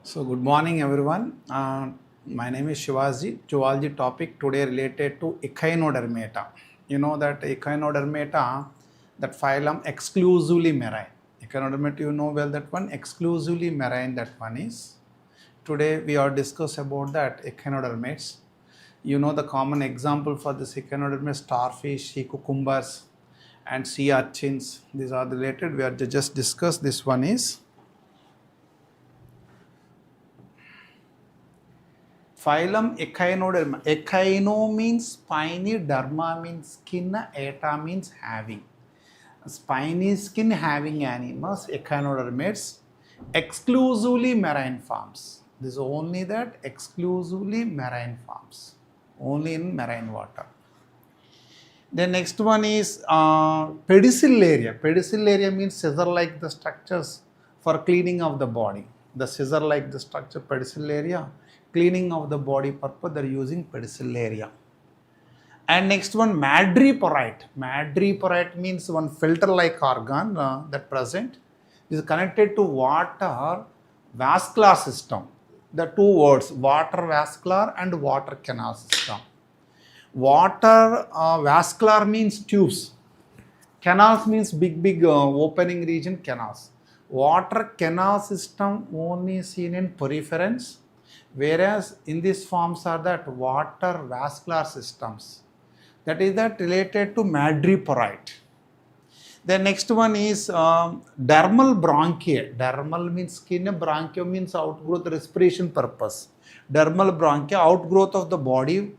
So good morning everyone. My name is Shivaji. Zoology topic today related to Echinodermata. You know that Echinodermata, that phylum exclusively marine. Echinodermata, you know well that one, exclusively marine that one is. Today we are discuss about that echinodermates. You know the common example for this echinodermates, starfish, sea cucumbers and sea urchins. These are related. We are just discuss. This one is phylum Echinoderma. Echino means spiny, derma means skin, eta means having. Spiny skin having animals, echinodermates, exclusively marine forms. This is only that exclusively marine forms, only in marine water. The next one is pedicillaria. Pedicillaria means scissor-like the structures for cleaning of the body. The scissor-like the structure pedicillaria, cleaning of the body purpose, they are using pedicillaria. And next one, madreporite. Madreporite means one filter-like organ that present is connected to water vascular system. The two words, water vascular and water canal system. Water vascular means tubes. Canals means big opening region canals. Water canal system only seen in peripherence, whereas in these forms are that water vascular systems. That is that related to madreporite. The next one is dermal bronchia. Dermal means skin, bronchia means outgrowth, respiration purpose. Dermal bronchia, outgrowth of the body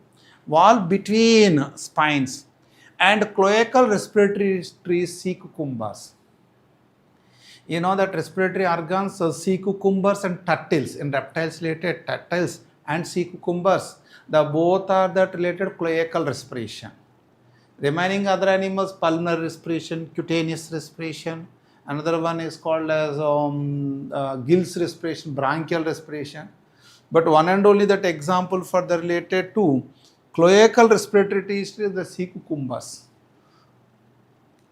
wall between spines, and cloacal respiratory trees, sea cucumbers. You know that respiratory organs, sea cucumbers and turtles, in reptiles related turtles and sea cucumbers, the both are that related cloacal respiration. Remaining other animals, pulmonary respiration, cutaneous respiration. Another one is called as gills respiration, bronchial respiration. But one and only that example for the related to cloacal respiratory trees is the sea cucumbers.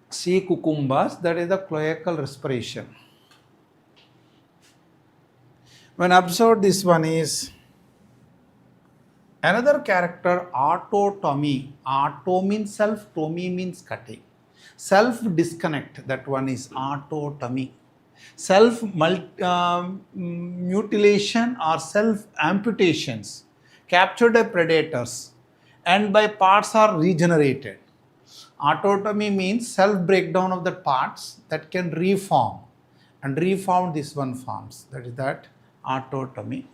Sea cucumbers, that is the cloacal respiration. When observed, this one is another character, autotomy. Auto means self, tomy means cutting. Self disconnect, that one is autotomy. Self mutilation or self amputations captured by predators and by parts are regenerated. Autotomy means self breakdown of the parts that can reform, and reform this one forms, that is that autotomy.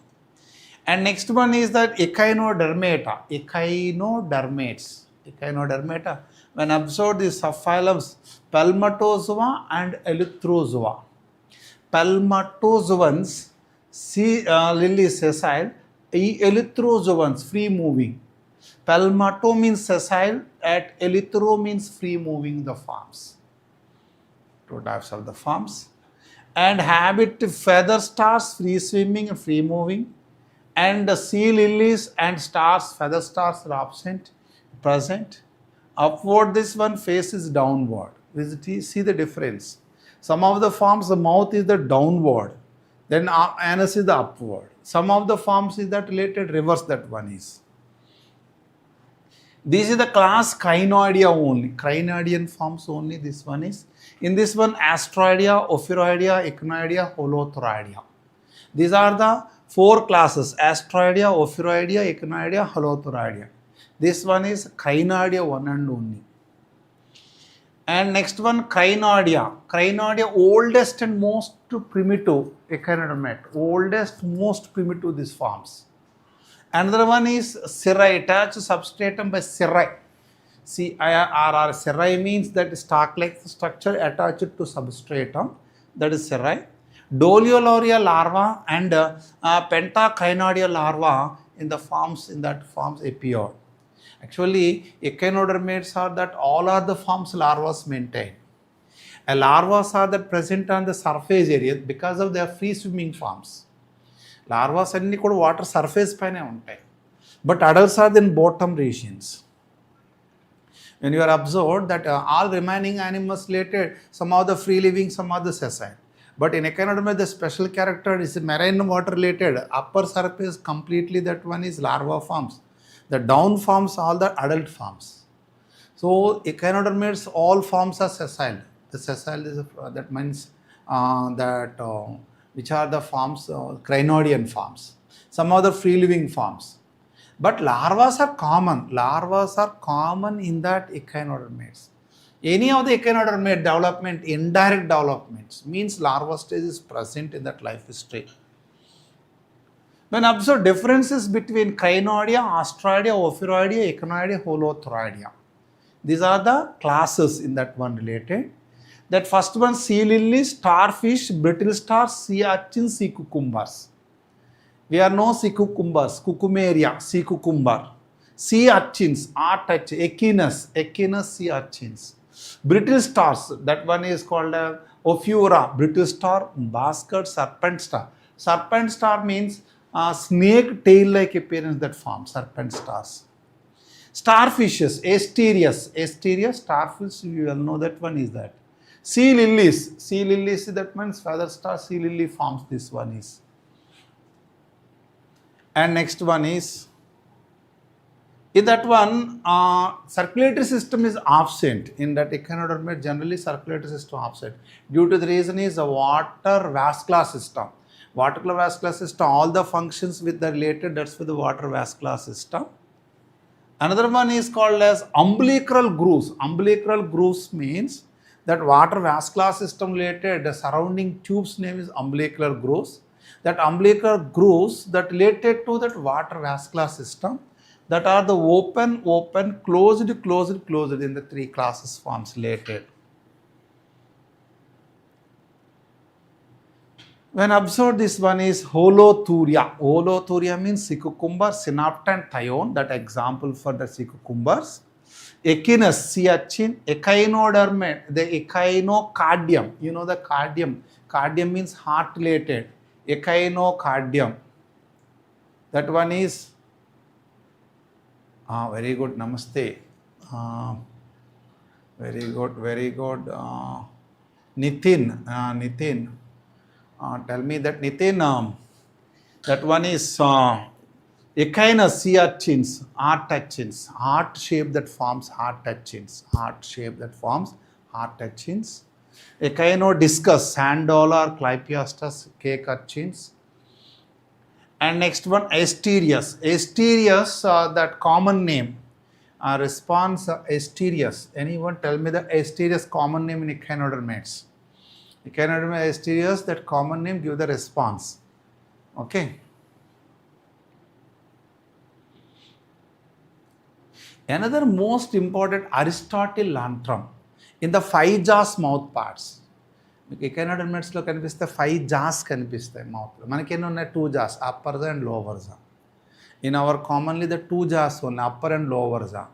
And next one is that echinodermata. Echinodermates. Echinodermata. When observed the subphylums Palmatozoa and Elythrozoa. Palmatozoans, lily sessile, Elythrozoans, free moving. Palmato means sessile, at Elythro means free moving the forms. Two types of the forms. And habit feather stars, free swimming and free moving. And the sea lilies and stars, feather stars are absent, present. Upward, this one face is downward. See the difference. Some of the forms, the mouth is the downward, then anus is the upward. Some of the forms is that related reverse, that one is. This is the class Crinoidea only. Crinoidean forms only, this one is. In this one, Astroidea, Ophiroidea, Echinoidea, Holothuroidea. These are the four classes, Astroidea, Ophiroidea, Echinoidea, Holothuroidea. This one is Crinoidea one and only. And next one, Crinoidea. Crinoidea, oldest and most primitive echinodermate. Oldest, most primitive these forms. Another one is cirri, attached substratum by cirri. CIRR, cirri means that stalk-like structure attached to substratum, that is cirri. Doliolaria larva and Pentacrinoidea larva in the forms, appear. Actually, echinodermates are that all are the forms larvas maintain. Larvas are that present on the surface area because of their free swimming forms. Larvas are water surface paine untai, but adults are in bottom regions. When you are observed that all remaining animals related, some are the free living, some are the sessile. But in echinoderm, the special character is marine water related. Upper surface completely, that one is larva forms. The down forms all the adult forms. So echinodermids, all forms are sessile. The sessile is that means which are the forms, crinoidian forms. Some other free living forms. But larvas are common. Larvas are common in that echinodermids. Any of the echinodermid development, indirect developments, means larva stage is present in that life history. When observe differences between crinoidea, astroidea, ophiroidea, echinoidea, holothuroidea. These are the classes in that one related. That first one, sea lily, starfish, brittle stars, sea urchins, sea cucumbers. We are no sea cucumbers, cucumeria, sea cucumber. Sea urchins, echinus, sea urchins. Brittle stars, that one is called Ophiura, brittle star, basket, serpent star. Serpent star means snake tail-like appearance that forms, serpent stars. Starfishes, Asterias, starfish, you will know that one is that. Sea lilies, that means feather star, sea lily forms, this one is. And next one is, in that one, circulatory system is absent. In that echinodermid, generally circulatory system absent. Due to the reason is the water vascular system. Water vascular system, all the functions with the related, that's for the water vascular system. Another one is called as umbilical grooves. Umbilical grooves means that water vascular system related, the surrounding tubes name is umbilical grooves. That umbilical grooves that related to that water vascular system, that are the open, closed in the three classes forms related. When observed, this one is holothuria. Holothuria means sea cucumber, synapta, thione, that example for the sea cucumbers. Echinus, sea urchin, echinodermid, the echinocardium. You know the cardium. Cardium means heart related. Echinocardium. That one is very good. Namaste. Very good. Nitin. Tell me that Nitin. That one is Echinus, sea urchins, heart shape that forms heart urchins. Echinodiscus, sand dollar, Clypeastus, cake urchins. And next one, Asterias. That common name. Response, Asterias. Anyone tell me the Asterias common name in echinodermids? Echinodermid Asterias, that common name, give the response. Okay. Another most important, Aristotle lantrum. In the 5 jaws mouth parts. Echinodermids lo kanipiste 5 jaws kanipiste mouth. Manaki enni unnai 2 jaws, upper jaw and lower jaw. In our commonly the 2 jaws only, upper and lower jaw.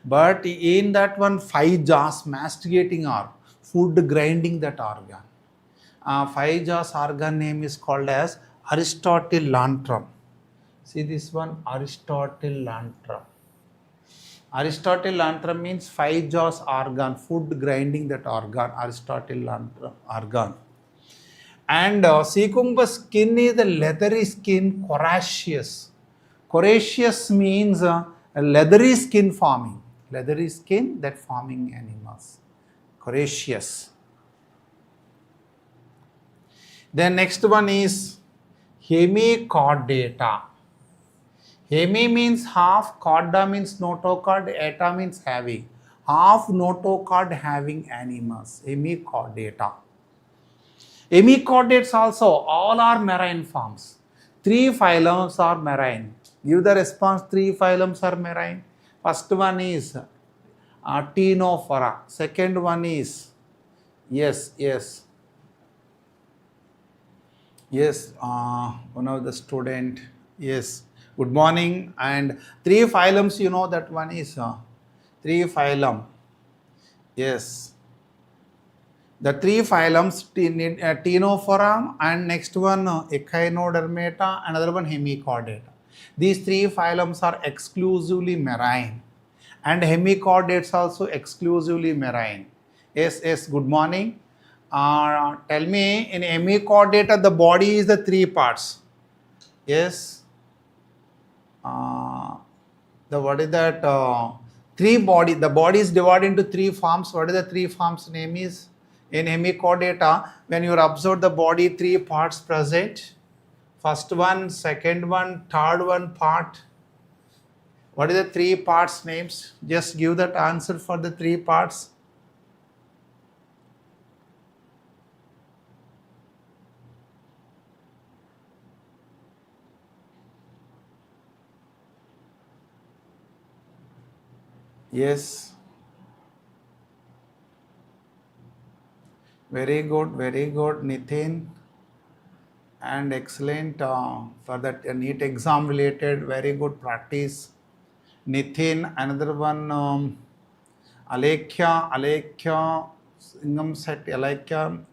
But in that one 5 jaws, masticating or food grinding that organ. 5 jaws organ name is called as Aristotle lantrum. See this one, Aristotle lantrum. Aristotle lantrum means 5 jaws organ, food grinding that organ, Aristotle lantrum organ. And sea cucumber skin is the leathery skin, coraceous. Coraceous means a leathery skin forming. Leathery skin that forming animals. Coraceous. Then next one is hemichordata. Hemi means half, chorda means notochord, eta means having. Half notochord having animals. Hemichordata. Hemichordates also, all are marine forms. 3 phylums are marine. Give the response, 3 phylums are marine. First one is Ctenophora. Second one is, yes, one of the student, yes, good morning. And 3 phylums, you know that one is 3 phylum, yes. The 3 phylums, Ctenophora, and next one Echinodermata, another one Hemichordata. These 3 phylums are exclusively marine, and hemichordates also exclusively marine. Yes, good morning. Tell me, in ME chordata, the body is the three parts. Yes. What is that? The body is divided into three forms. What is the three forms name is? In ME chordata, when you observe the body, three parts present. First one, second one, third one part. What is the three parts names? Just give that answer for the three parts. Yes. Very good, Nitin. And excellent for that NEET exam related, very good practice. Nitin, another one, Alekhya, Singam set, Alekhya.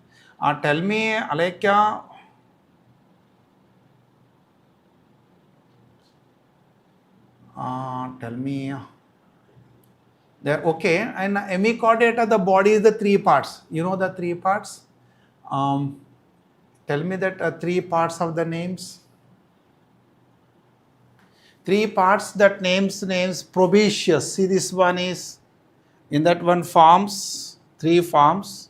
Tell me, Alekhya, tell me. There, okay, and ME chordata, the body is the three parts. You know the three parts? Tell me that three parts of the names. Three parts that names probaceous. See, this one is, in that one forms, three forms.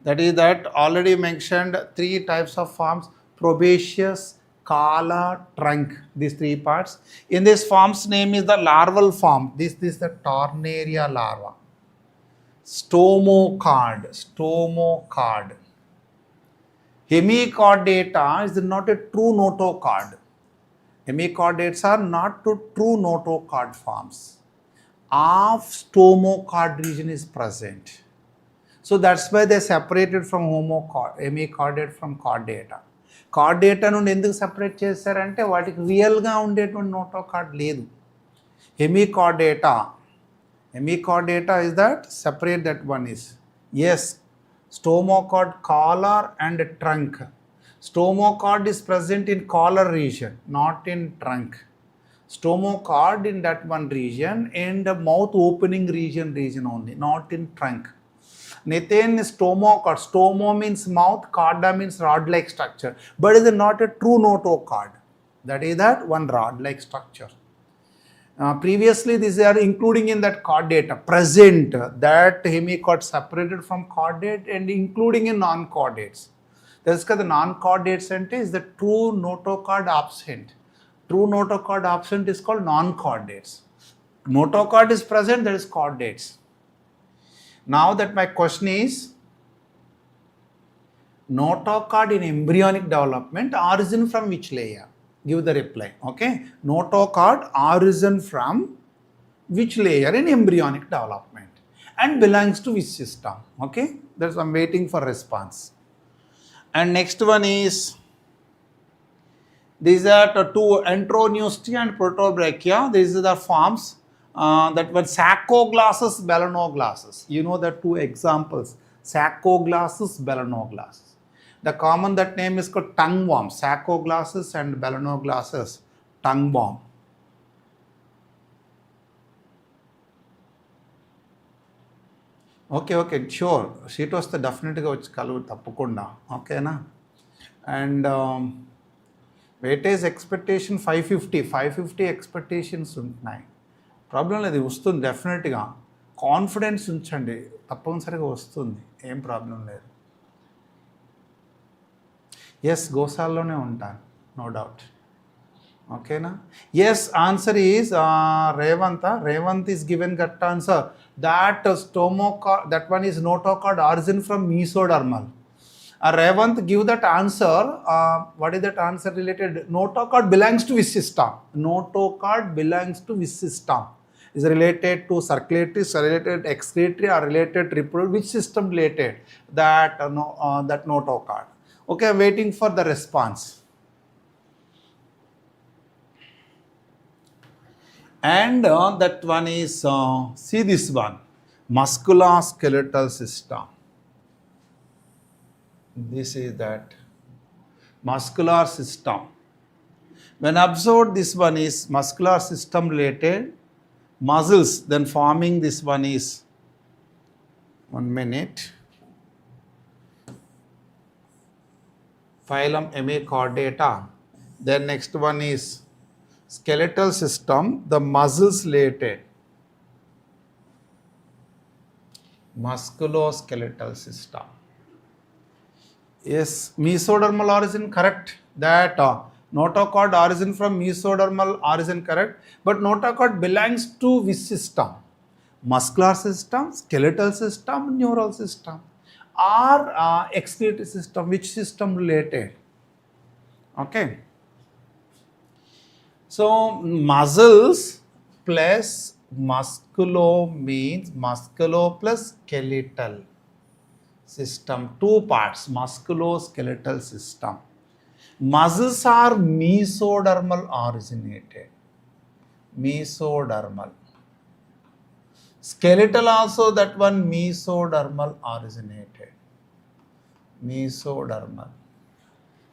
That is that already mentioned three types of forms, probaceous, Kala, trunk, these three parts. In this form's name is the larval form. This is the Tornaria larva. Stomachord. Hemichordata is not a true notochord. Hemichordates are not true notochord forms. Half stomachord region is present. So that's why they separated from hemichordate from chordata. Chordata నుండి ఎందుకు separate చేశారంటే వాటికి రియల్గా ఉండేటువంటి notochord లేదు. Hemichordata is that separate, that one is. Yes, stomachord, collar and trunk. Stomachord is present in collar region, not in trunk. Stomachord in that one region and the mouth opening region only, not in trunk. Nitin, stomachord. Stomo means mouth, chorda means rod-like structure. But it is not a true notochord. That is that one rod-like structure. Previously, these are including in that chordata. Present, that hemichord separated from chordate and including in non-chordates. That's because the non-chordates is the true notochord absent. True notochord absent is called non-chordates. Notochord is present, that is chordates. Now that my question is, notochord in embryonic development, origin from which layer? Give the reply, okay? Notochord origin from which layer in embryonic development and belongs to which system, okay? That's, I'm waiting for response. And next one is, these are the two, Enteroneustia and Protobrachia. These are the forms. That were Saccoglasses, Belanoglasses. You know the two examples, Saccoglasses, Belanoglasses. The common that name is called tongue worm, Saccoglasses and Belanoglasses, tongue worm. Okay, sure. Sheet was the definitely kalu tappukunda. Okay na. And weightage expectation 550 expectations untunayi. Problem లేదు, వస్తుంది డెఫినెట్గా. Confidence ఉంచండి, తప్పనిసరిగా వస్తుంది, ఏం problem లేదు. Yes, గోసాల్లోనే ఉంటాను, నో డౌట్. ఓకేనా? Yes, answer is Revanth is given correct answer. that that one is notochord origin from mesodermal. Revanth, give that answer. What is that answer related? Notochord belongs to which system? Notochord belongs to which system? Is related to circulatory, related excretory, or related reproductive? Which system related? That that notochord. Okay, I'm waiting for the response. And that one is, see this one, musculoskeletal system. This is that muscular system. When observed, this one is muscular system related, muscles, then forming this one is, 1 minute. phylum Hemichordata. Then next one is skeletal system, the muscles related. Musculoskeletal system. Yes, mesodermal origin correct. That notochord origin from mesodermal origin correct. But notochord belongs to which system? Muscular system, skeletal system, neural system, or excretory system. Which system related? Okay. So muscles plus musculo means musculo plus skeletal system. Two parts, musculoskeletal system. Muscles are mesodermal originated. Mesodermal. Skeletal also that one mesodermal originated. Mesodermal.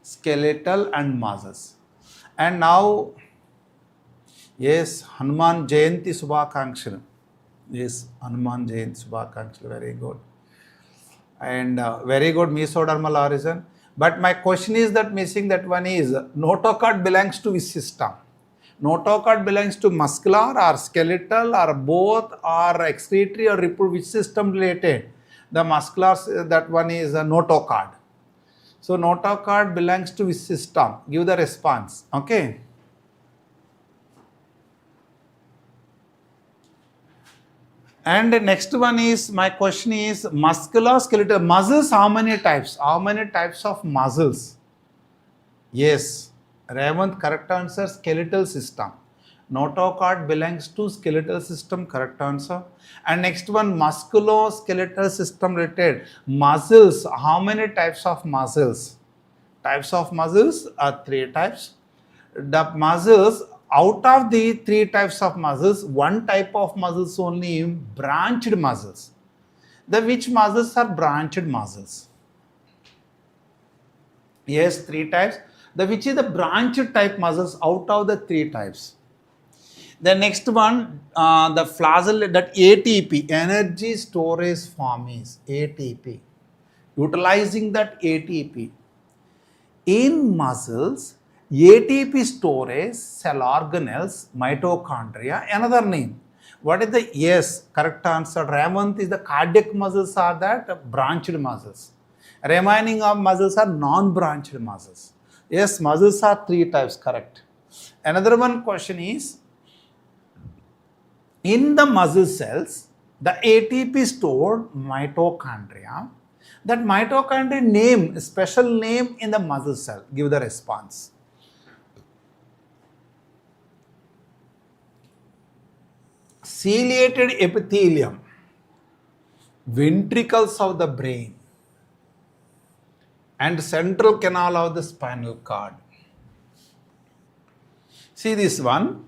Skeletal and muscles. And now, yes, Hanuman Jayanti Subhakankshal. Yes, Hanuman Jayanti Subhakankshal, very good. And very good mesodermal origin. But my question is that missing that one is notochord belongs to which system? Notochord belongs to muscular or skeletal or both or excretory or reproductive, which system related? The muscular, that one is a notochord. So notochord belongs to which system? Give the response. Okay. And the next one is, my question is musculoskeletal muscles. How many types? How many types of muscles? Yes, Revant, correct answer, skeletal system. Notochord belongs to skeletal system, correct answer. And next one, musculoskeletal system related. Muscles, how many types of muscles? Types of muscles are three types. The muscles, out of the three types of muscles, one type of muscles only, branched muscles. The which muscles are branched muscles? Yes, three types. The which is the branched type muscles out of the three types. The next one, the flagellate, that ATP, energy storage form is ATP. Utilizing that ATP. In muscles, ATP storage, cell organelles, mitochondria, another name. What is the, yes, correct answer. Revant is the cardiac muscles are that branched muscles. Remaining of muscles are non-branched muscles. Yes, muscles are three types, correct. Another one question is, in the muscle cells, the ATP stored mitochondria. That mitochondria name, special name in the muscle cell. Give the response. Ciliated epithelium, ventricles of the brain, and central canal of the spinal cord. See this one,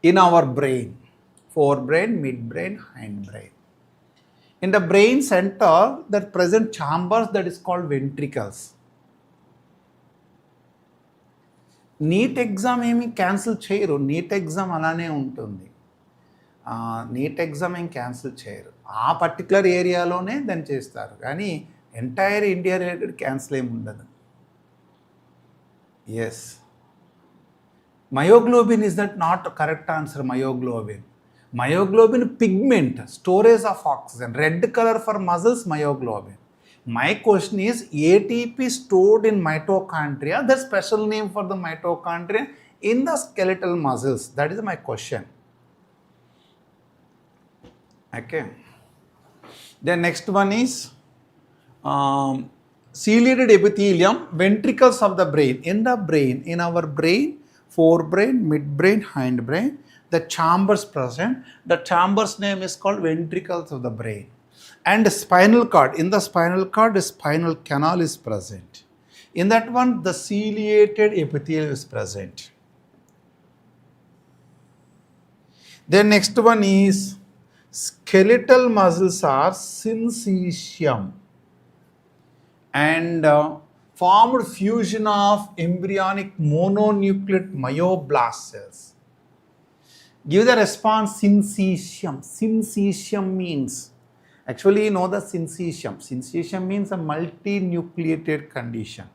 in our brain, forebrain, midbrain, hindbrain. In the brain center, that present chambers that is called ventricles. NEET exam ఏమి cancel చేయరు, NEET exam అలానే ఉంటుంది. NEET exam ఏం cancel చేయరు, ఆ particular ఏరియాలోనే దాన్ని చేస్తారు, కానీ ఎంటైర్ ఇండియా రిలేటెడ్ క్యాన్సిల్ ఏమి ఉండదు. Yes, myoglobin is that not correct answer. Myoglobin pigment, storage of oxygen, red color for muscles, myoglobin. My question is, ATP stored in mitochondria, the special name for the mitochondria in the skeletal muscles. That is my question. Okay. The next one is ciliated epithelium, ventricles of the brain. In the brain, in our brain, forebrain, midbrain, hindbrain, the chambers present. The chambers name is called ventricles of the brain. And spinal cord, in the spinal cord, the spinal canal is present. In that one, the ciliated epithelium is present. Then next one is, skeletal muscles are syncytium and formed fusion of embryonic mononucleate myoblast cells. Give the response, syncytium. Syncytium means, actually you know the syncytium. Syncytium means a multinucleated condition.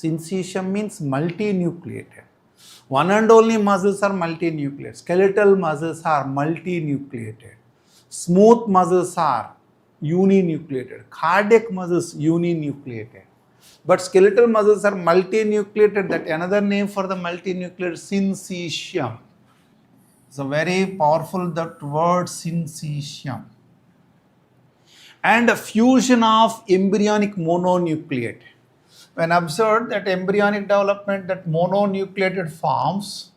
Syncytium means multinucleated. One and only muscles are multinucleated. Skeletal muscles are multinucleated. Smooth muscles are uninucleated. Cardiac muscles uninucleated. But skeletal muscles are multinucleated. That another name for the multinucleated, syncytium. It's a very powerful that word, syncytium. And a fusion of embryonic mononucleate. When observed that embryonic development, that mononucleated forms,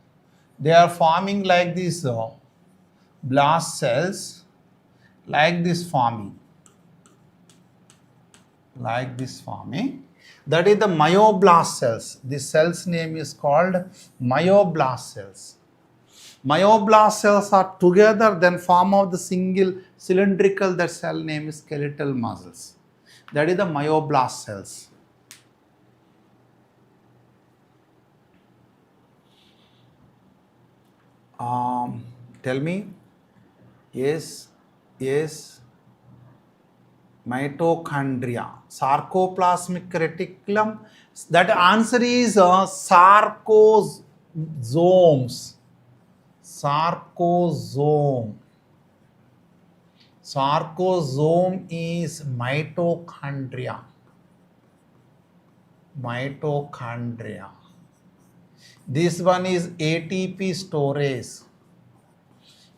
they are forming like these blast cells, like this forming. Like this forming. That is the myoblast cells. This cell's name is called myoblast cells. Myoblast cells are together, then form of the single cylindrical, that cell name is skeletal muscles. That is the myoblast cells. Tell me, yes, mitochondria, sarcoplasmic reticulum. That answer is sarcosomes. Sarcosome. Sarcosome is mitochondria. Mitochondria. This one is ATP storage.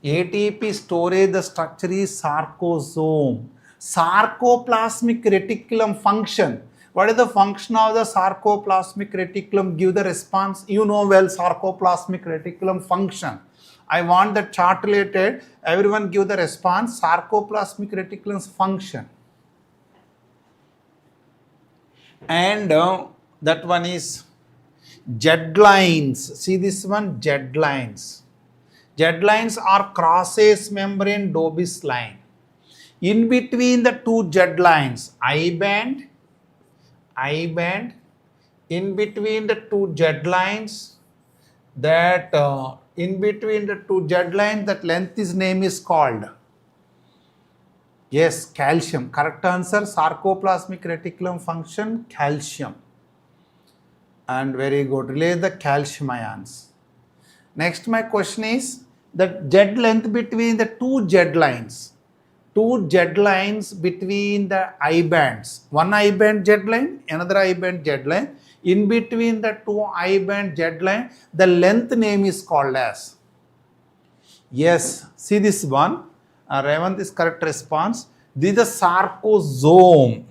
ATP storage, the structure is sarcosome. Sarcoplasmic reticulum function. What is the function of the sarcoplasmic reticulum? Give the response. You know well sarcoplasmic reticulum function. I want the chart related. Everyone give the response. Sarcoplasmic reticulum's function. And that one is Z lines. See this one, Z lines. Z lines are crosses membrane Dobis line. In between the two Z lines, I band, in between the two Z lines, that in between the two Z lines, that length is name is called, yes, calcium. Correct answer, sarcoplasmic reticulum function, calcium. And very good, relay the calcium ions. Next, my question is that Z length between the two Z lines. Two Z lines between the I bands. One I band Z line, another I band Z line. In between the two I band Z line, the length name is called as. Yes, see this one. Revant is correct response. This is the sarcosome.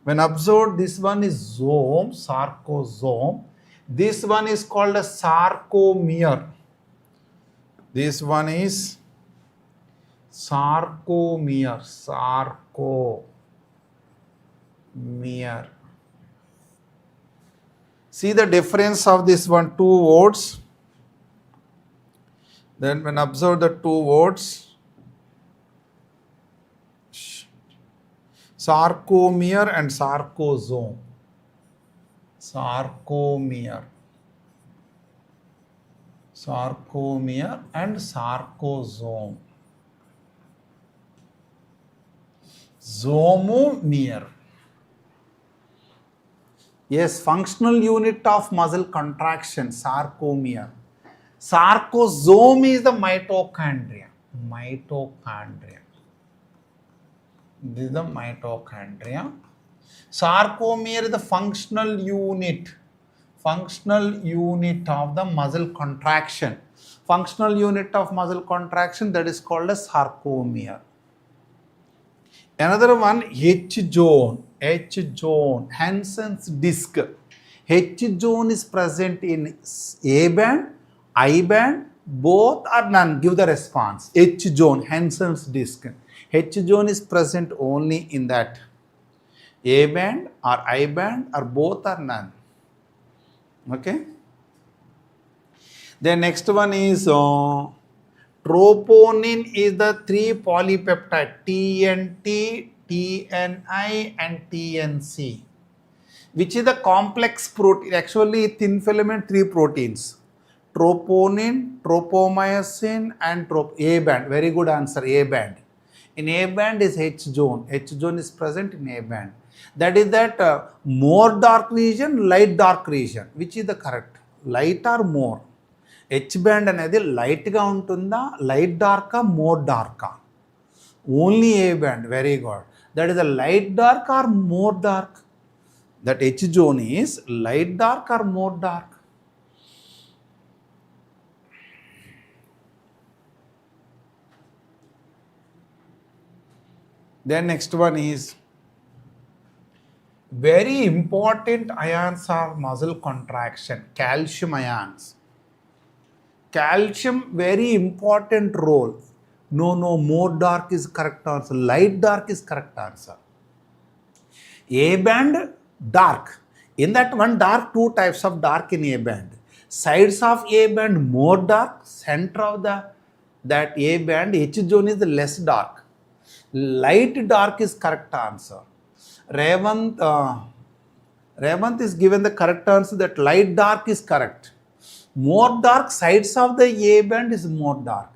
When observed, this one is zome, sarcosome. This one is called a sarcomere. This one is sarcomere, sarcomere. See the difference of this one, two words. Then when observe the two words, sarcomere and sarcosome. Sarcomere. Sarcomere and sarcosome. Zomomere. Yes, functional unit of muscle contraction, sarcomere. Sarcosome is the mitochondria. Mitochondria. This is the mitochondria. Sarcomere is the functional unit. Functional unit of the muscle contraction. Functional unit of muscle contraction, that is called a sarcomere. Another one, H-zone. H-zone, Hansen's disc. H-zone is present in A band, I band, both or none. Give the response. H-zone, Hansen's disc. H-zone is present only in that A band or I band or both or none. Okay. The next one is troponin is the 3 polypeptide TNT, TNI and TNC, which is the complex protein. Actually, thin filament 3 proteins: troponin, tropomyosin and A band. Very good answer, A band. In A band is H zone. H zone is present in A band. That is that more dark region, light dark region. Which is the correct? Light or more? H band అనేది లైట్గా ఉంటుందా, light డార్కా, more డార్కా? Only a band. Very good. That is the light dark or more dark? That H zone is light dark or more dark? Then next one is very important ions are muscle contraction. Calcium ions. Calcium very important role. No, more dark is correct answer. Light dark is correct answer. A band dark. In that one dark, two types of dark in A band. Sides of A band more dark. Center of that A band H zone is less dark. Light dark is correct answer. Revant is given the correct answer that light dark is correct. More dark sides of the A band is more dark.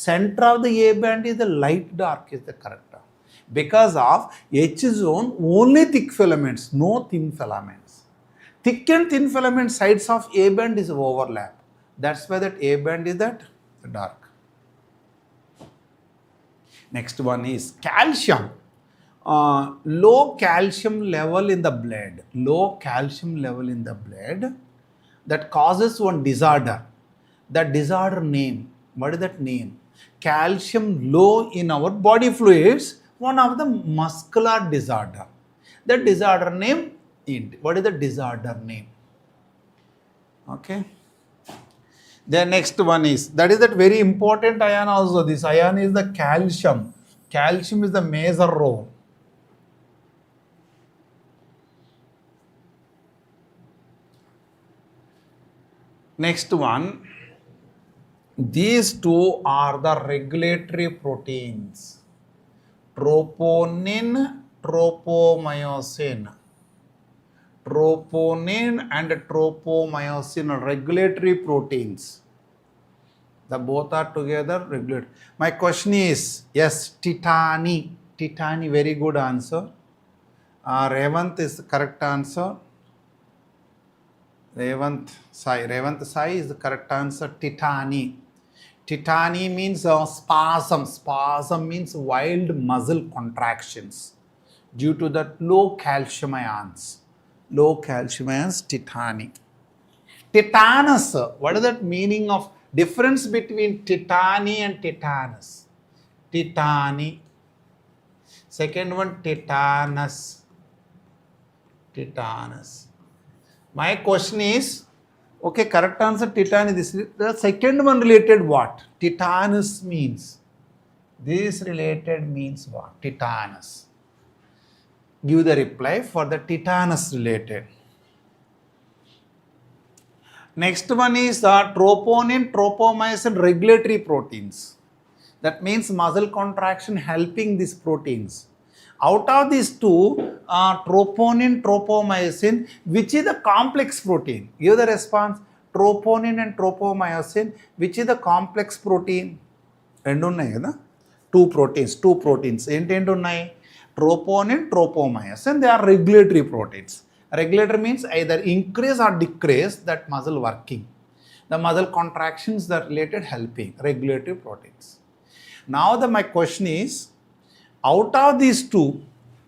Center of the A band is the light dark is the correct. Because of H zone only thick filaments, no thin filaments. Thick and thin filament sides of A band is overlap. That's why that A band is that dark. Next one is calcium. Low calcium level in the blood. Low calcium level in the blood that causes one disorder. That disorder name. What is that name? Calcium low in our body fluids. One of the muscular disorder. The disorder name. What is the disorder name? Okay. The next one is, that is that very important ion also. This ion is the calcium. Calcium is the major role. Next one, these two are the regulatory proteins. Troponin, tropomyosin. Troponin and tropomyosin are regulatory proteins. The both are together regulate. My question is, yes, Titani. Titani, very good answer. Revant is the correct answer. Revant Sai is the correct answer. Titani. Titani means spasm. Spasm means wild muscle contractions due to the low calcium ions. Low calcium ions, titani. Tetanus. What is that meaning of difference between titani and tetanus? Titani. Second one, tetanus. Tetanus. My question is, okay, correct answer titani. This the second one related what? Tetanus means. This related means what? Tetanus. Give the reply for the tetanus related. Next one is troponin, tropomyosin regulatory proteins. That means muscle contraction helping these proteins. Out of these two, troponin, tropomyosin, which is the complex protein? Give the response. Troponin and tropomyosin, which is the complex protein? రెండు ఉన్నాయి కదా, two proteins. ఏంటేంటి ఉన్నాయి? Troponin, tropomyosin, they are regulatory proteins. Regulator means either increase or decrease that muscle working. The muscle contractions that related helping, regulatory proteins. Now my question is, out of these two,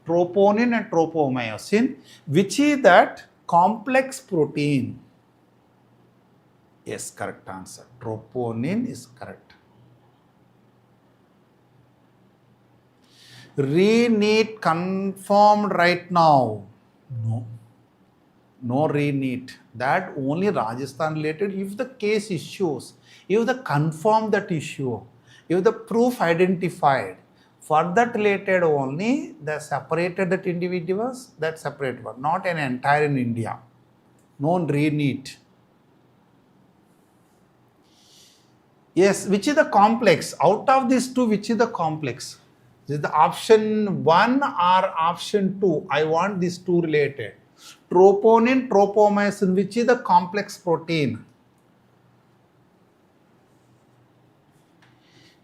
troponin and tropomyosin, which is that complex protein? Yes, correct answer. Troponin is correct. Re-NEET confirmed right now? No re-NEET. That only Rajasthan related. If the case issues, if the confirm that issue, if the proof identified, for that related only, they separated that individuals, that separate one, not an entire in India. No re-NEET. Yes, which is the complex? Out of these two, which is the complex? Is the option 1 or option 2? I want these two related. Troponin, tropomyosin, which is the complex protein?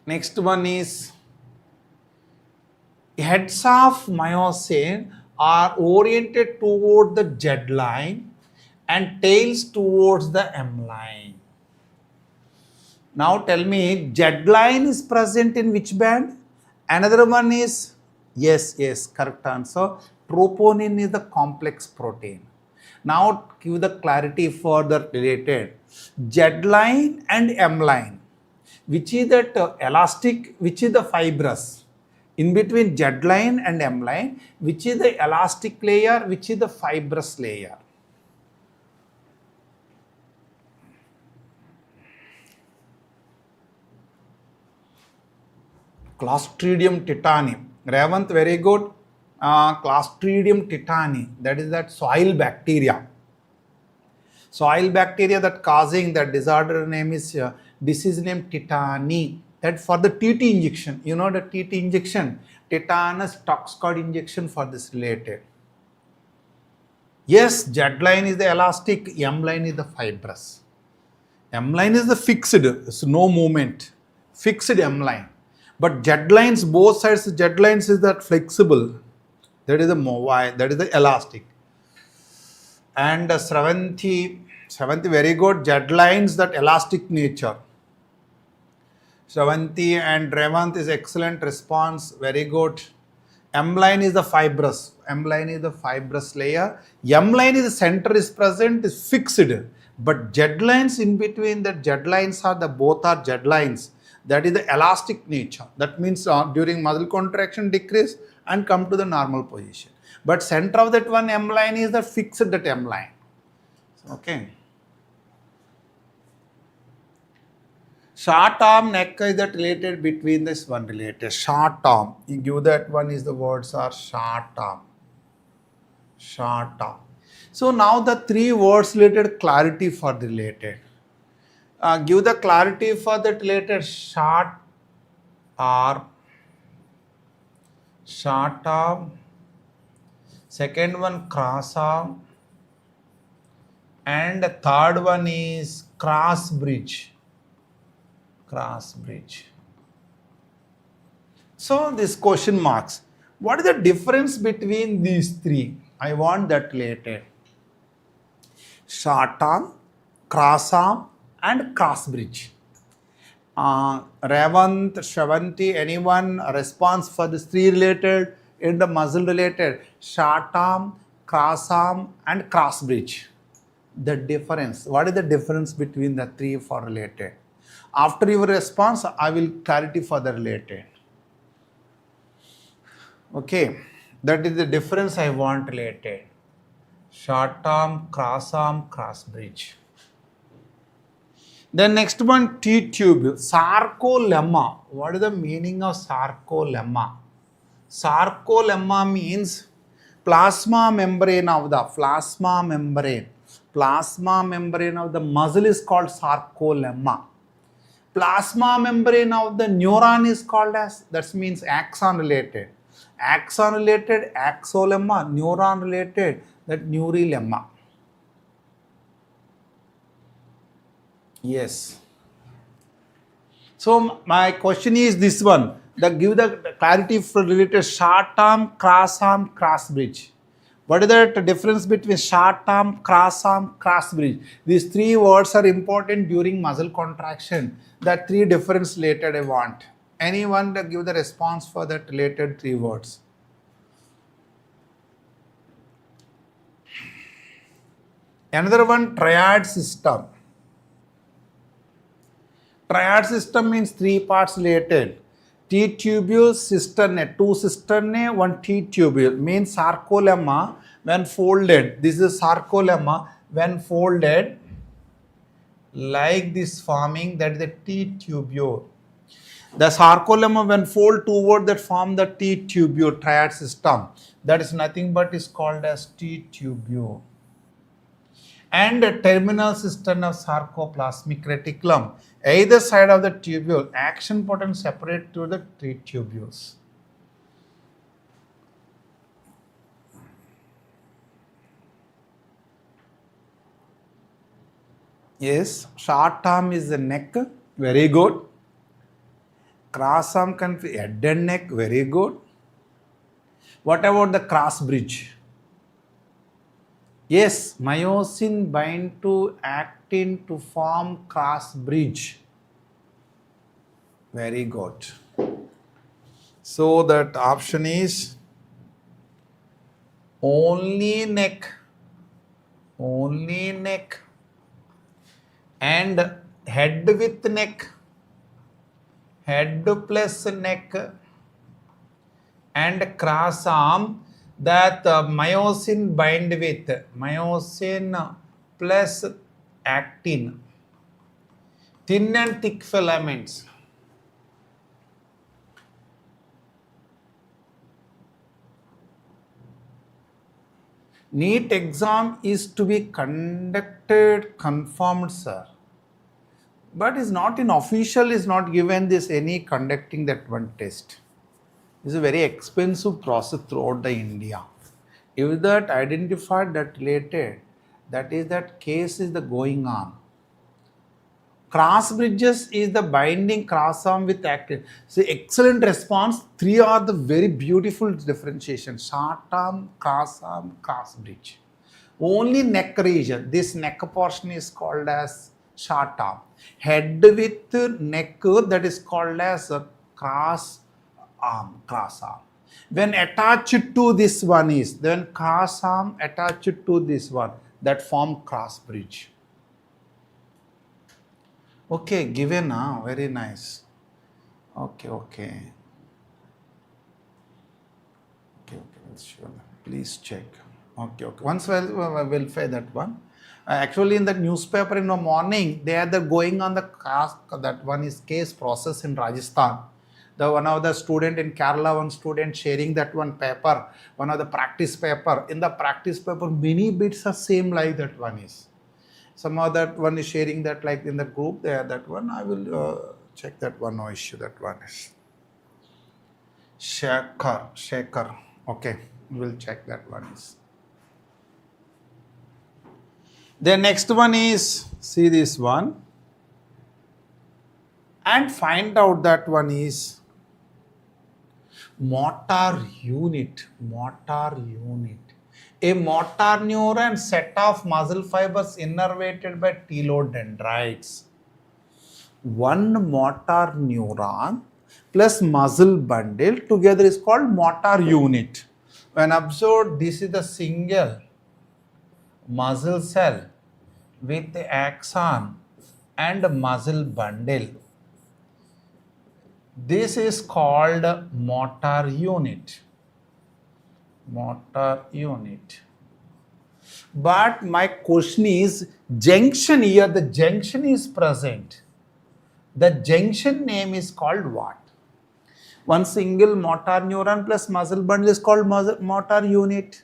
Next one is heads of myosin are oriented toward the Z line and tails towards the M line. Now tell me, Z line is present in which band? Another one is, yes, correct answer. Troponin is the complex protein. Now give the clarity for the related. Z line and M line. Which is that elastic, which is the fibrous? In between Z line and M line, which is the elastic layer, which is the fibrous layer? Clostridium tetani. Revant, very good. Clostridium tetani, that is that soil bacteria. Soil bacteria that causing that disorder name is disease name tetani. That for the TT injection, you know the TT injection, tetanus toxoid injection for this related. Yes, Z line is the elastic, M line is the fibrous. M line is the fixed, it's no movement, fixed M line. But Z lines, both sides Z lines is that flexible, that is the mobile, that is the elastic. And Sravanti, very good, Z lines that elastic nature. Shravanti and Revant is excellent response, very good. M line is the fibrous, M line is the fibrous layer. M line is the center is present, is fixed. But Z lines in between, that Z lines are the both are Z lines. That is the elastic nature. That means during muscle contraction decrease and come to the normal position. But center of that one M line is the fixed that M line. Okay. Short arm neck is that related between this one related. Short arm. You give that one is the words are short arm. Short arm. So now the three words related clarity for the related. Give the clarity for that related short arm. Short arm. Second one cross arm. And the third one is cross bridge. Cross bridge. So this question marks. What is the difference between these three? I want that related. Short arm, cross arm and cross bridge. Revant, Shravanti, anyone response for this three related in the muscle related? Short arm, cross arm and cross bridge. The difference. What is the difference between the three for related? After your response, I will clarity for the related. Okay, that is the difference I want related. Short arm, cross bridge. Then next one, T-tube, sarcolemma. What is the meaning of sarcolemma? Sarcolemma means plasma membrane of the plasma membrane of the muscle is called sarcolemma. Plasma membrane of the neuron is called as, that means axon related. Axon related, axolemma, neuron related, that neurilemma. Yes. So my question is this one, give the clarity for related short arm, cross bridge. What is the difference between short arm, cross bridge? These three words are important during muscle contraction. That three difference related I want. Anyone to give the response for that related three words? Another one, triad system. Triad system means three parts related. T-tubule, cistern, two cistern, one T-tubule. Means sarcolemma when folded. This is sarcolemma when folded like this forming, that is the T-tubule. The sarcolemma when fold toward that form the T-tubule triad system. That is nothing but is called as T-tubule. And the terminal cistern of sarcoplasmic reticulum. Either side of the tubule, action potential separate to the three tubules. Yes, short arm is the neck, very good. Cross arm can be head and neck, very good. What about the cross bridge? Yes, myosin bind to actin to form cross bridge. Very good. So that option is only neck and head with neck, head plus neck and cross arm that myosin bind with myosin plus actin, thin and thick filaments. NEET exam is to be conducted, confirmed, sir. But is not in official, is not given this any conducting that one test. It's a very expensive process throughout the India. If that identified, that related, that is that case is the going on. Cross bridges is the binding cross arm with actin. So excellent response. 3 are the very beautiful differentiation. Short arm, cross bridge. Only neck region. This neck portion is called as short arm. Head with neck, that is called as a cross arm. When attached to this one is, then cross arm attached to this one, that form cross bridge. Okay, given now, very nice. Okay, sure. Please check. Okay. Once we'll verify that one. Actually, in the newspaper in the morning, they are going on the cast. That one is case process in Rajasthan. The one of the student in Kerala, one student sharing that one paper, one of the practice paper. In the practice paper, many bits are same like that one is. Some of that one is sharing that like in the group there, that one I will check that one, no issue, that one is Shaker. Okay, we'll check that one is. The next one is, see this one and find out that one is motor unit. A motor neuron set of muscle fibers innervated by telodendrites. One motor neuron plus muscle bundle together is called motor unit. When observed, this is the single muscle cell with axon and muscle bundle. This is called motor unit. But my question is, junction here, the junction is present. The junction name is called what? One single motor neuron plus muscle bundle is called motor unit.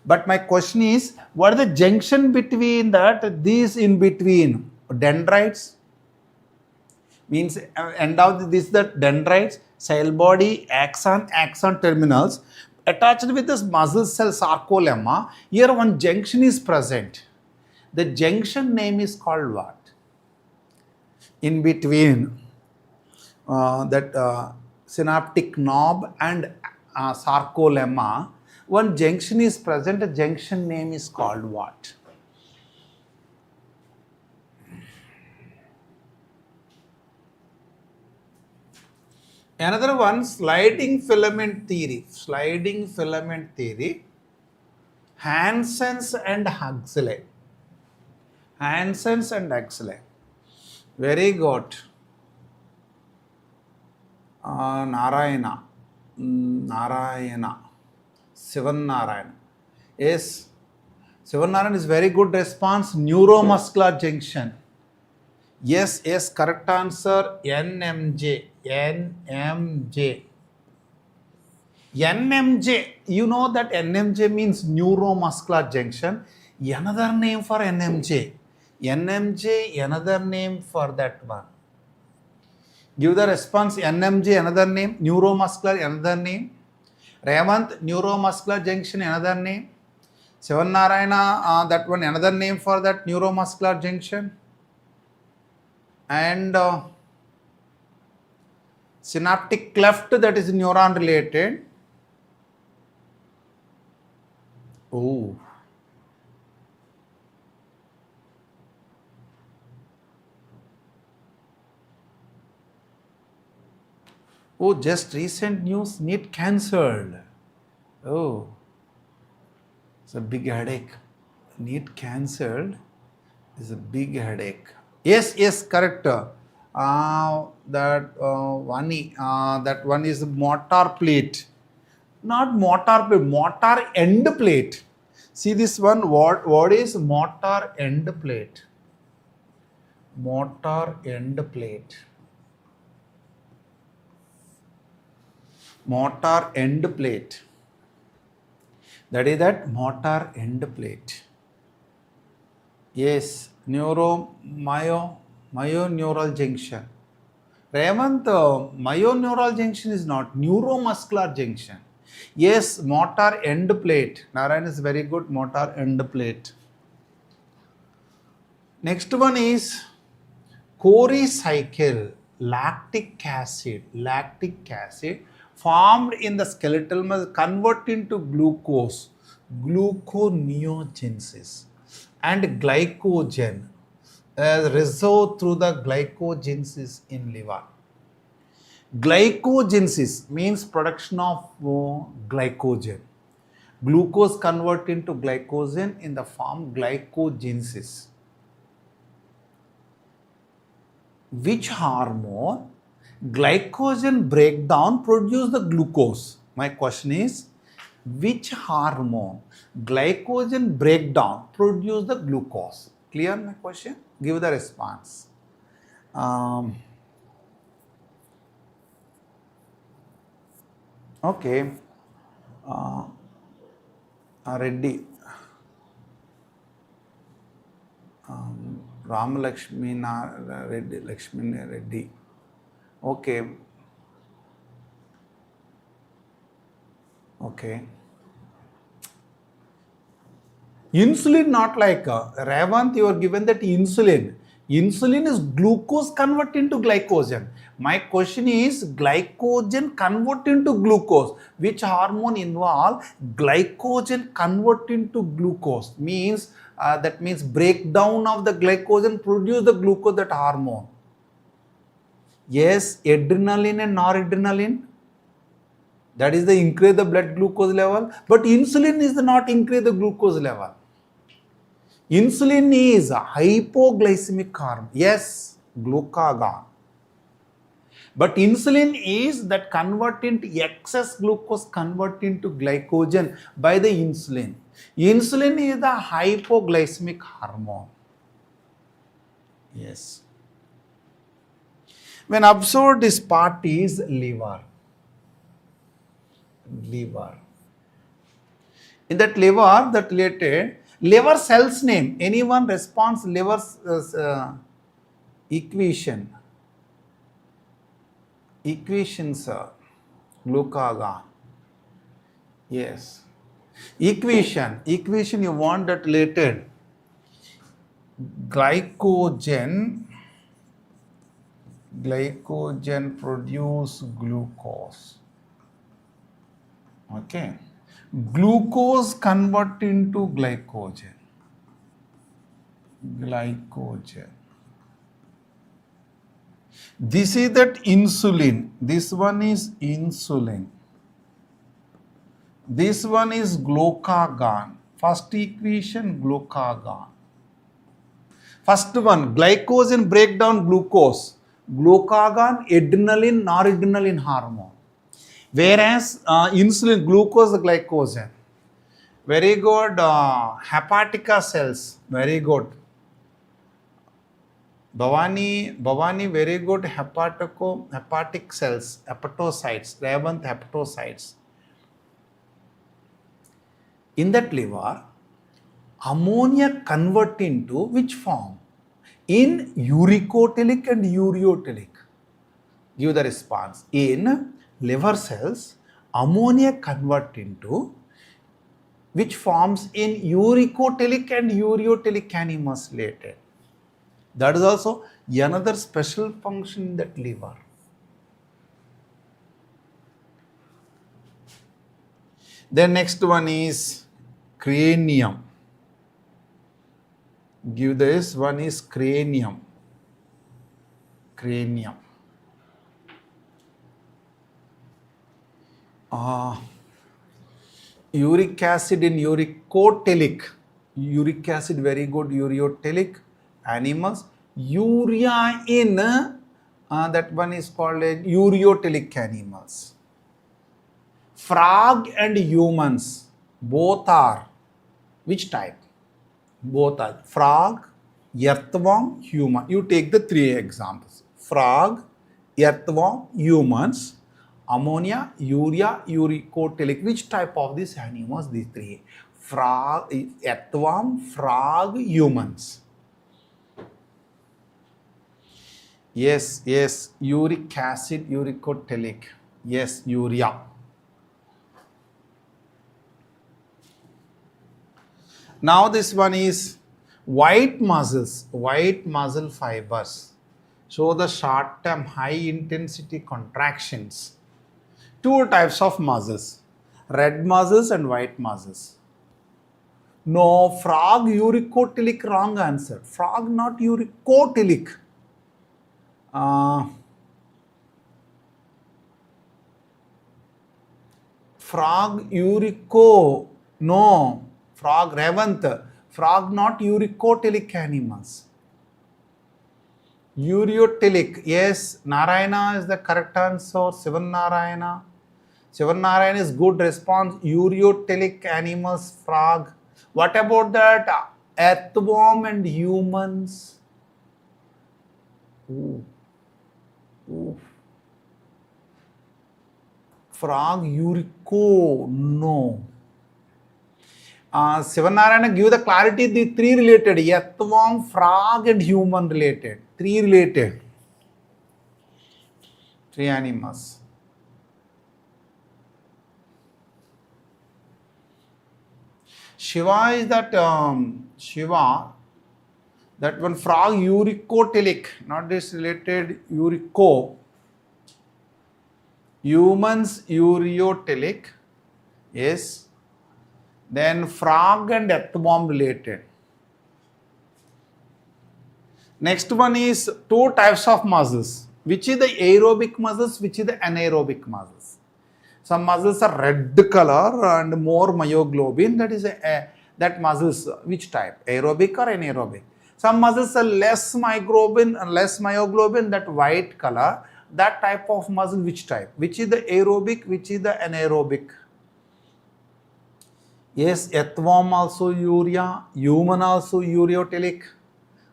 But my question is, what is the junction between that, these in between? Dendrites? Means end of this, the dendrites, cell body, axon terminals attached with this muscle cell sarcolemma. Here one junction is present. The junction name is called what? In between that synaptic knob and sarcolemma, one junction is present. The junction name is called what? Another one, sliding filament theory. Hansen's and Huxley. Very good. Narayana. Sivan Narayana. Yes. Sivan Narayana is very good response. Neuromuscular junction. Yes, correct answer. NMJ. You know that NMJ means neuromuscular junction. Another name for NMJ. Another name for that one. Give the response. NMJ, another name. Neuromuscular, another name. Revant, neuromuscular junction, another name. Sivan Narayana, that one, another name for that neuromuscular junction. And synaptic cleft, that is neuron related. Oh. Oh, just recent news, NEET cancelled. Oh, it's a big headache. NEET cancelled is a big headache. Yes, yes, correct. That one is mortar plate. Not mortar plate, mortar end plate. See this one, what is mortar end plate? Mortar end plate. Mortar end plate. That is that mortar end plate. Yes, myoneural junction. Revant, myoneural junction is not neuromuscular junction. Yes, mortar end plate. Narayan is very good. Mortar end plate. Next one is corecycle lactic acid. Lactic acid formed in the skeletal muscle convert into glucose, gluconeogenesis, and glycogen resolve through the glycogenesis in liver. Glycogenesis means production of glycogen. Glucose convert into glycogen in the form glycogenesis. Which hormone glycogen breakdown produce the glucose? My question is, which hormone glycogen breakdown produce the glucose? Clear my question? Give the response. Okay. Reddy. Ram Lakshmi Reddy. Lakshmi Reddy. Okay. Okay. Insulin not like Ravant, you are given that insulin. Insulin is glucose convert into glycogen. My question is glycogen convert into glucose. Which hormone involve glycogen convert into glucose? Means that means breakdown of the glycogen produce the glucose, that hormone. Yes, adrenaline and noradrenaline. That is the increase the blood glucose level. But insulin is not increase the glucose level. Insulin is a hypoglycemic hormone. Yes, glucagon. But insulin is that convert into excess glucose convert into glycogen by the insulin. Insulin is the hypoglycemic hormone. Yes. When absorbed, this part is liver. Liver. In that liver, that related liver cells name. Anyone responds liver equation. Equations are glucagon. Yes. Equation you want that related. Glycogen produce glucose. Okay. Glucose convert into glycogen. This is that insulin. This one is insulin. This one is glucagon. First equation, glucagon. First one, glycogen breakdown glucose. Glucagon, adrenaline, noradrenaline hormone. Whereas insulin, glucose, glycogen. Very good. Hepatica cells. Very good. Bhavani, very good. Hepatic cells, hepatocytes, Revant hepatocytes. In that liver, ammonia convert into which form? In uricotelic and ureotelic. Give the response. In liver cells, ammonia convert into which forms? In uricotelic and ureotelic animals related. That is also another special function in that liver. Then next one is cranium. Give this one is cranium. Cranium. Uric acid in uricotelic. Uric acid, very good. Uricotelic animals. Urea in that one is called a ureotelic animals. Frog and humans both are which type? Both are frog, earthworm, human. You take the three examples: frog, earthworm, humans, ammonia, urea, uricotelic. Which type of these animals? These three: frog, earthworm, frog, humans. Yes, uric acid, uricotelic. Yes, urea. Now this one is white muscles, white muscle fibers. So the short-term high-intensity contractions. Two types of muscles, red muscles and white muscles. No, frog uricotelic, wrong answer. Frog not uricotelic. Frog urico, no. Frog Revant, frog not uricotelic animals. Ureotelic, yes, Narayana is the correct answer. Sivan Narayana. Sivan Narayana is good response. Ureotelic animals, frog. What about that earthworm and humans? Ooh. Frog urico, no. Sivanarayana give the clarity, the three related, earthworm, frog and human related. Three related. Three animals. Shiva is that, Shiva, that one frog uricotelic, not this related urico. Humans ureotelic, yes. Then frog and earthworm related. Next one is two types of muscles. Which is the aerobic muscles, which is the anaerobic muscles. Some muscles are red color and more myoglobin. That is that muscles, which type? Aerobic or anaerobic? Some muscles are less myoglobin, that white color. That type of muscle, which type? Which is the aerobic, which is the anaerobic? Yes, earthworm also urea, human also ureotelic.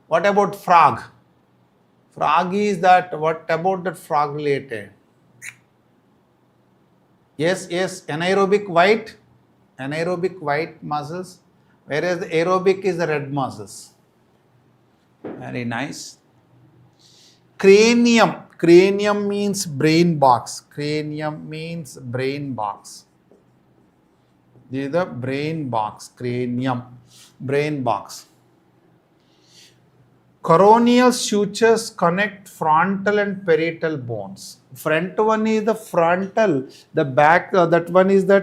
What about frog? Frog is that, what about that frog related? Yes, anaerobic white muscles, whereas the aerobic is the red muscles. Very nice. Cranium means brain box. Cranium means brain box. This is the brain box, cranium, brain box. Coronial sutures connect frontal and parietal bones. Front one is the frontal, the back, that one is the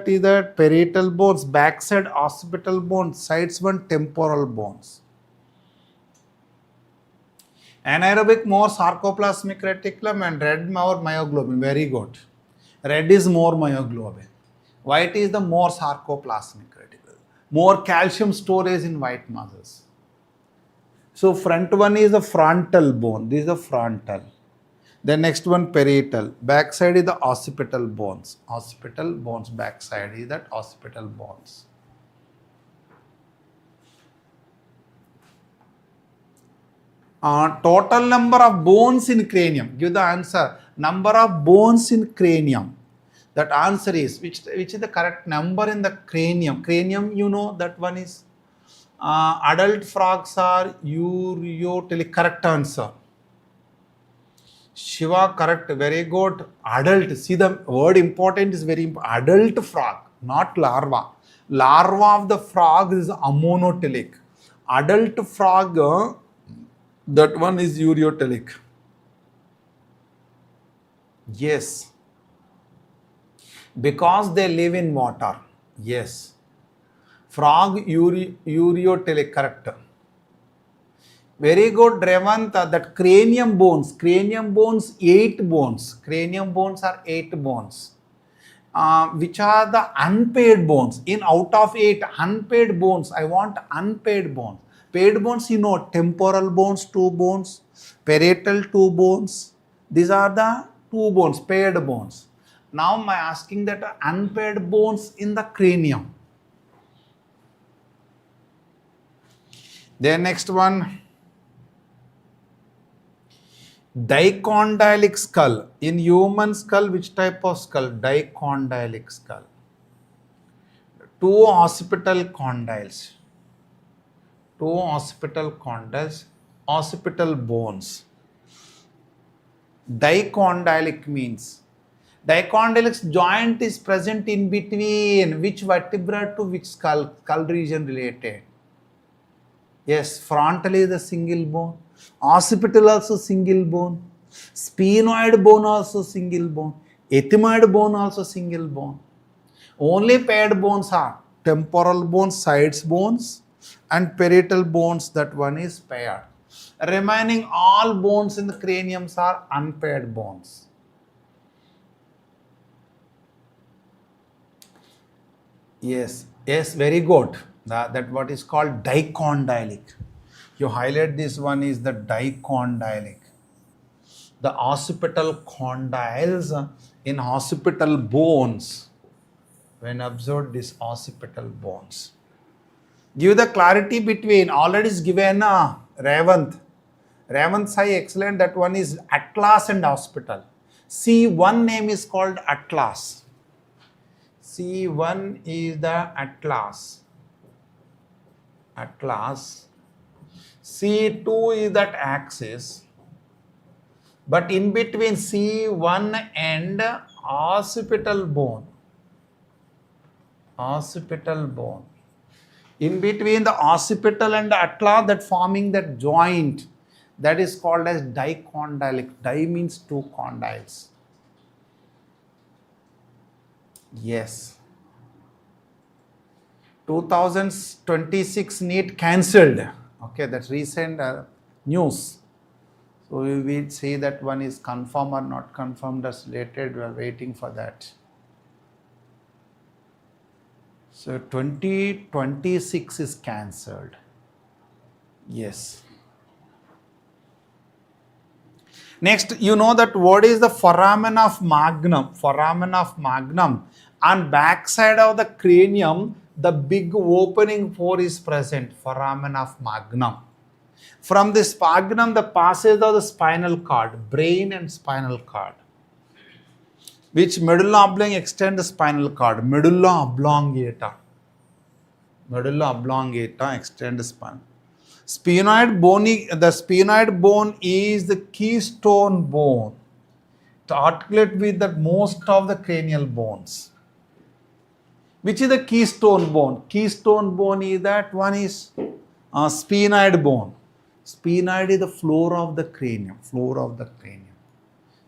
parietal bones, backside occipital bones, sides one temporal bones. Anaerobic more sarcoplasmic reticulum and red more myoglobin. Very good. Red is more myoglobin. White is the more sarcoplasmic reticulum. More calcium storage in white muscles. So front one is the frontal bone. This is the frontal. The next one parietal. Back side is the occipital bones. Occipital bones. Back side is that occipital bones. Total number of bones in cranium. Give the answer. Number of bones in cranium. That answer is, which is the correct number in the cranium. Cranium, you know, that one is adult frogs are ureotelic. Correct answer. Shiva, correct, very good. Adult, see the word important is very important. Adult frog, not larva. Larva of the frog is ammonotelic. Adult frog, that one is ureotelic. Yes. Because they live in water. Yes. Frog ureotelic, correct. Very good, Revant. That cranium bones, 8 bones. Cranium bones are 8 bones. Which are the unpaired bones? In out of 8 unpaired bones, I want unpaired bones. Paired bones, you know, temporal bones, 2 bones, parietal 2 bones. These are the 2 bones, paired bones. Now I am asking that unpaired bones in the cranium. Then next one, dicondylic skull. In human skull, which type of skull? Dicondylic skull. 2 occipital condyles. 2 occipital condyles, occipital bones. Dicondylic means dicondylic joint is present in between which vertebra to which skull region related. Yes, frontal is the single bone, occipital also single bone, sphenoid bone also single bone, ethmoid bone also single bone. Only paired bones are temporal bones, sides bones, and parietal bones. That one is paired. Remaining all bones in the craniums are unpaired bones. Yes, very good. That what is called dicondylic. You highlight this one is the dicondylic. The occipital condyles in occipital bones. When observed these occipital bones. Give the clarity between, already is given Revant. Revant Sai excellent, that one is atlas and occipital. C1 name is called atlas. C1 is the atlas. C2 is that axis. But in between C1 and occipital bone. In between the occipital and the atlas, that forming that joint, that is called as dicondylic. Di means 2 condyles. Yes. 2026 NEET cancelled. Okay, that's recent news. So we will see that one is confirmed or not confirmed. That's related. We are waiting for that. So 2026 is cancelled. Yes. Next, you know that what is the foramen of magnum? Foramen of magnum. On back side of the cranium, the big opening pore is present. Foramen of magnum. From this magnum, the passage of the spinal cord, brain and spinal cord. Which medulla oblongata extend the spinal cord? Medulla oblongata. Medulla oblongata extend the spine. Sphenoid bone, the sphenoid bone is the keystone bone to articulate with the most of the cranial bones. Which is the keystone bone? Keystone bone is that one is sphenoid bone. Sphenoid is the floor of the cranium.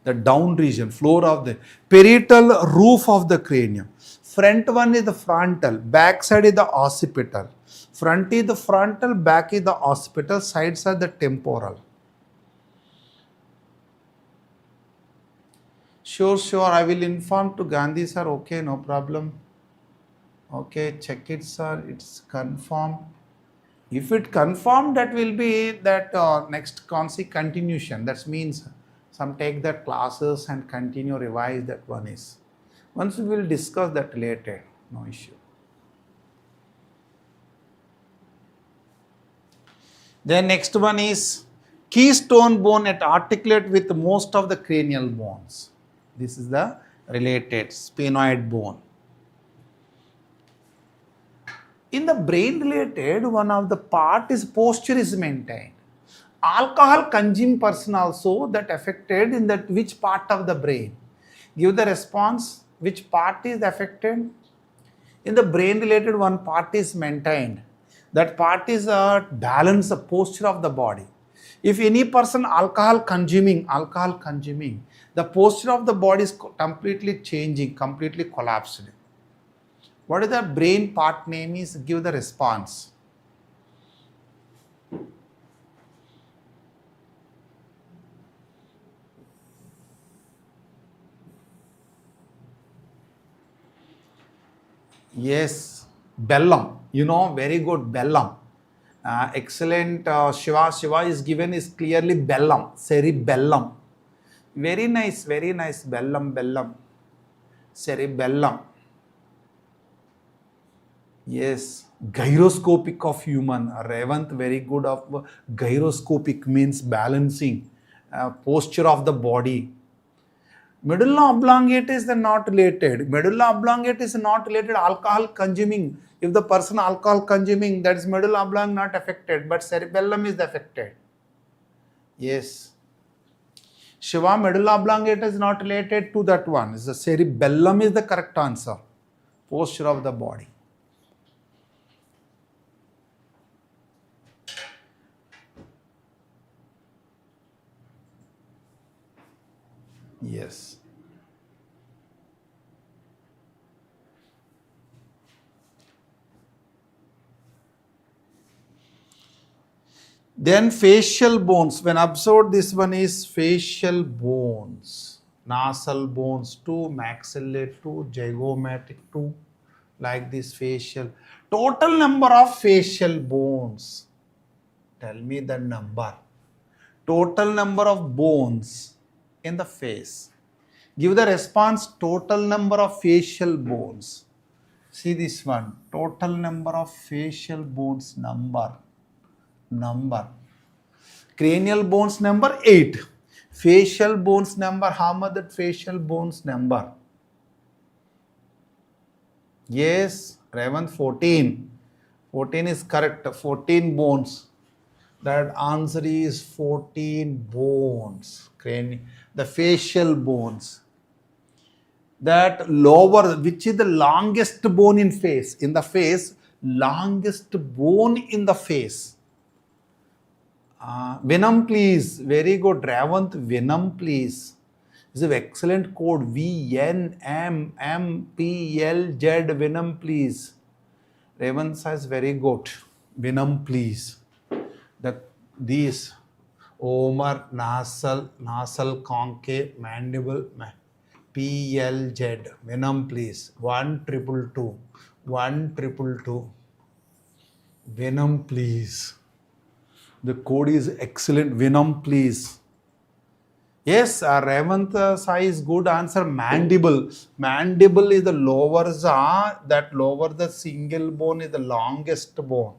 The down region, floor of the parietal roof of the cranium. Front one is the frontal, back side is the occipital. Front is the frontal, back is the occipital, sides are the temporal. Sure, I will inform to Gandhi sir. Okay, no problem. Okay, check it sir, it's confirmed. If it confirmed, that will be that next continuation. That means some take the classes and continue revise that one is. Once we will discuss that later, no issue. Then next one is keystone bone at articulate with most of the cranial bones. This is the related sphenoid bone. In the brain related, one of the part is posture is maintained. Alcohol consumed person also that affected in that which part of the brain? Give the response. Which part is affected? In the brain related, one part is maintained. That part is balance the posture of the body. If any person alcohol consuming, the posture of the body is completely changing, completely collapsed. What is the brain part name is? Give the response. Yes, bellam. You know, very good, bellam. Excellent. Shiva is given is clearly bellam, cerebellum. Very nice, bellam. Cerebellum. Yes, gyroscopic of human. Revant, very good of gyroscopic means balancing, posture of the body. Medulla oblongata is not related. Medulla oblongata is not related alcohol consuming. If the person alcohol consuming, that is medulla oblongata not affected, but cerebellum is affected. Yes. Shiva, medulla oblongata is not related to that one. The cerebellum is the correct answer. Posture of the body. Yes. Then facial bones. When observed, this one is facial bones. Nasal bones 2, maxillary 2, zygomatic 2, like this facial. Total number of facial bones. Tell me the number. Total number of bones in the face. Give the response, total number of facial bones. See this one, total number of facial bones number. Cranial bones number 8. Facial bones number, how much that facial bones number? Yes, Revant 14. 14 is correct, 14 bones. That answer is 14 bones. The facial bones. That lower, which is the longest bone in face? In the face, longest bone in the face. Venom, please. Very good. Ravant, Venom, please. This is an excellent code. VNMMPLZ. Venom, please. Ravant says very good. Venom, please. These Omar, nasal concave, mandible, PLZ. Venom, please. 1222. 1222. Venom, please. The code is excellent. Venom, please. Yes, Revant Sai is good answer. Mandible. Mandible is the lower jaw. That lower the single bone is the longest bone.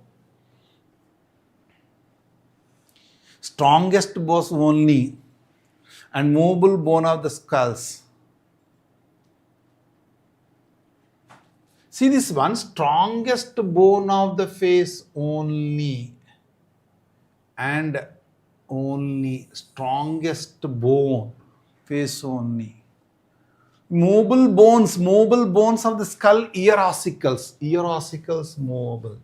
Strongest bone only. And movable bone of the skulls. See this one, strongest bone of the face only. And only strongest bone, face only. Mobile bones of the skull, ear ossicles mobile.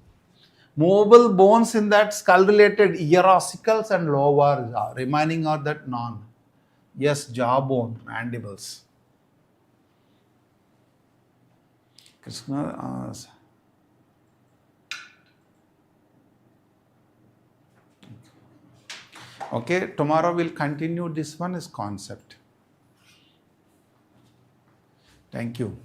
Mobile bones in that skull related ear ossicles and lower jaw, remaining are that none. Yes, jawbone, mandibles. Krishna okay, tomorrow we'll continue this one is concept. Thank you.